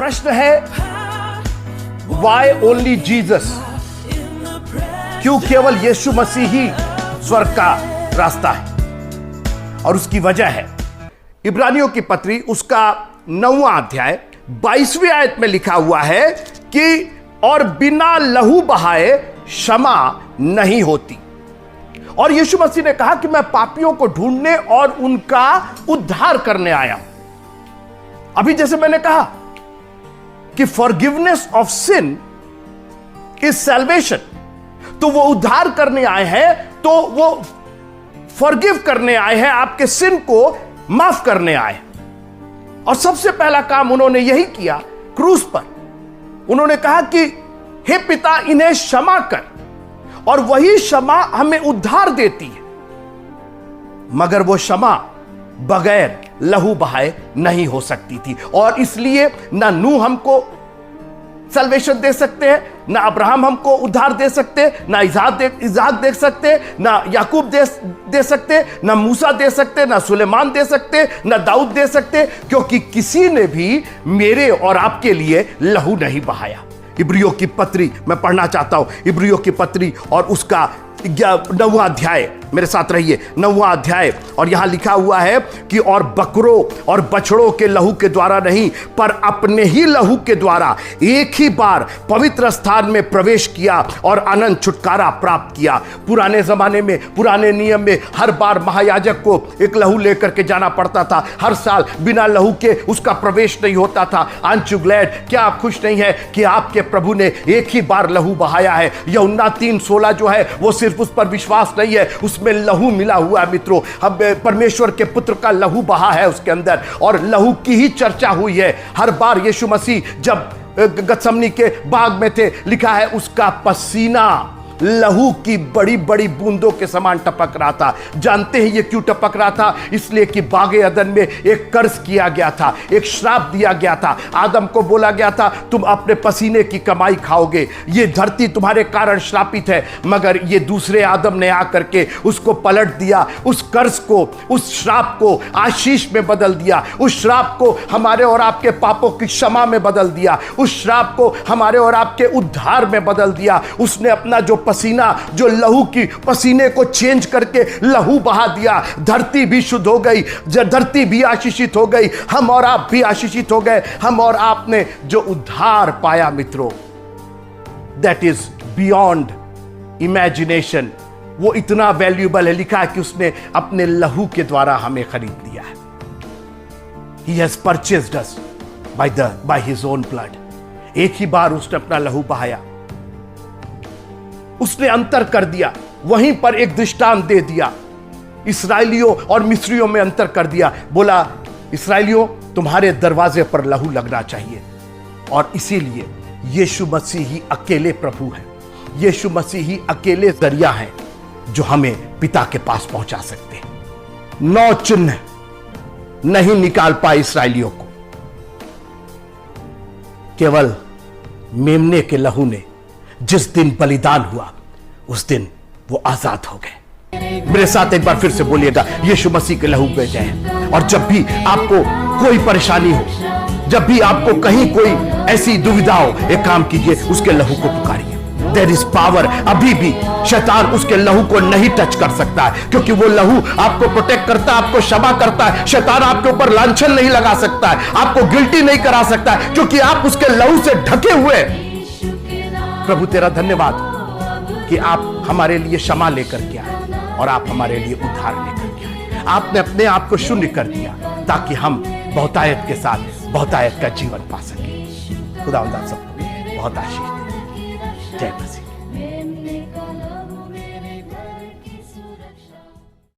प्रश्न है, Y only Jesus? क्यों केवल यीशु मसीह ही स्वर्ग का रास्ता है? और उसकी वजह है इब्रानियों की पत्री उसका 9वां अध्याय 22वीं आयत में लिखा हुआ है कि और बिना लहू बहाए क्षमा नहीं होती। और यीशु मसीह ने कहा कि मैं पापियों को ढूंढने और उनका उद्धार करने आया हूं। अभी जैसे मैंने कहा कि forgiveness of sin is salvation, तो वो उद्धार करने आए हैं, तो वो फॉरगिव करने आए हैं, आपके सिन को माफ करने आए। और सबसे पहला काम उन्होंने यही किया क्रूस पर। उन्होंने कहा कि हे पिता, इन्हें क्षमा कर, और वही क्षमा हमें उद्धार देती है। मगर वो क्षमा बगैर लहू बहाए नहीं हो सकती थी। और इसलिए ना नूह हमको सल्वेशन दे सकते हैं, ना अब्राहम हमको उद्धार दे सकते, ना इज़हाक दे सकते, ना याकूब दे सकते, ना मूसा दे सकते, ना सुलेमान दे सकते, ना दाऊद दे सकते, क्योंकि किसी ने भी मेरे और आपके लिए लहू नहीं बहाया। इब्रियों की पत्री मैं पढ़ना चाहता हूं, इब्रियों की पत्री और उसका 9वां अध्याय, मेरे साथ रहिए, 9वां अध्याय। और यहां लिखा हुआ है कि और बकरों और बछड़ों के लहू के द्वारा नहीं, पर अपने ही लहू के द्वारा एक ही बार पवित्र स्थान में प्रवेश किया और अनंत छुटकारा प्राप्त किया। पुराने जमाने में, पुराने नियम में हर बार महायाजक को एक लहू लेकर के जाना पड़ता था। हर साल बिना लहू के उसका प्रवेश नहीं होता था। Aunt you glad? क्या आप खुश नहीं है कि आपके प्रभु ने एक ही बार लहू बहाया है? यूहन्ना 3:16 जो है वो सिर्फ उस पर विश्वास नहीं है, उसमें लहू मिला हुआ है मित्रों। हम परमेश्वर के पुत्र का लहू बहा है उसके अंदर, और लहू की ही चर्चा हुई है हर बार। यीशु मसीह जब गतसमनी के बाग में थे, लिखा है उसका पसीना लहू की बड़ी बड़ी बूंदों के समान टपक रहा था। जानते हैं ये क्यों टपक रहा था? इसलिए कि बागे अदन में एक कर्ज किया गया था, एक श्राप दिया गया था। आदम को बोला गया था तुम अपने पसीने की कमाई खाओगे, ये धरती तुम्हारे कारण श्रापित है। मगर ये दूसरे आदम ने आकर के उसको पलट दिया, उस कर्ज को, उस श्राप को आशीष में बदल दिया, उस श्राप को हमारे और आपके पापों की क्षमा में बदल दिया, उस श्राप को हमारे और आपके उद्धार में बदल दिया। उसने अपना जो पसीना, जो लहू की पसीने को चेंज करके लहू बहा दिया। धरती भी शुद्ध हो गई, धरती भी आशीषित हो गई, हम और आप भी आशीषित हो गए। हम और आपने जो उद्धार पाया मित्रों, दैट इज बियॉन्ड इमेजिनेशन। वो इतना वैल्यूएबल है, लिखा है कि उसने अपने लहू के द्वारा हमें खरीद लिया है। He has purchased us by his own blood। एक ही बार उसने अपना लहू बहाया, उसने अंतर कर दिया। वहीं पर एक दृष्टांत दे दिया, इस्राएलियों और मिस्रियों में अंतर कर दिया। बोला इस्राएलियों, तुम्हारे दरवाजे पर लहू लगना चाहिए, और इसीलिए यीशु मसीह ही अकेले प्रभु है, यीशु मसीह ही अकेले जरिया है जो हमें पिता के पास पहुंचा सकते हैं। 9 चिन्ह नहीं निकाल पाए इस्राएलियों को, केवल मेमने के लहू ने जिस दिन बलिदान हुआ उस दिन वो आजाद हो गए। मेरे साथ एक बार फिर से बोलिएगा, यीशु मसीह के लहू पे जय। और जब भी आपको कोई परेशानी हो, जब भी आपको कहीं कोई ऐसी दुविधा हो, एक काम कीजिए, उसके लहू को पुकारिए। There is power. अभी भी शैतान उसके लहू को नहीं टच कर सकता है, क्योंकि वो लहू आपको प्रोटेक्ट करता है, आपको क्षमा करता है। शैतान आपके ऊपर लांछन नहीं लगा सकता है, आपको गिल्टी नहीं करा सकता है, क्योंकि आप उसके लहू से ढके हुए। प्रभु तेरा धन्यवाद कि आप हमारे लिए क्षमा लेकर के आए और आप हमारे लिए उद्धार लेकर के आए। आपने अपने आप को शून्य कर दिया ताकि हम बहुतायत के साथ बहुतायत का जीवन पा सके। खुदा सबको बहुत आशीष दे। जय मसीह।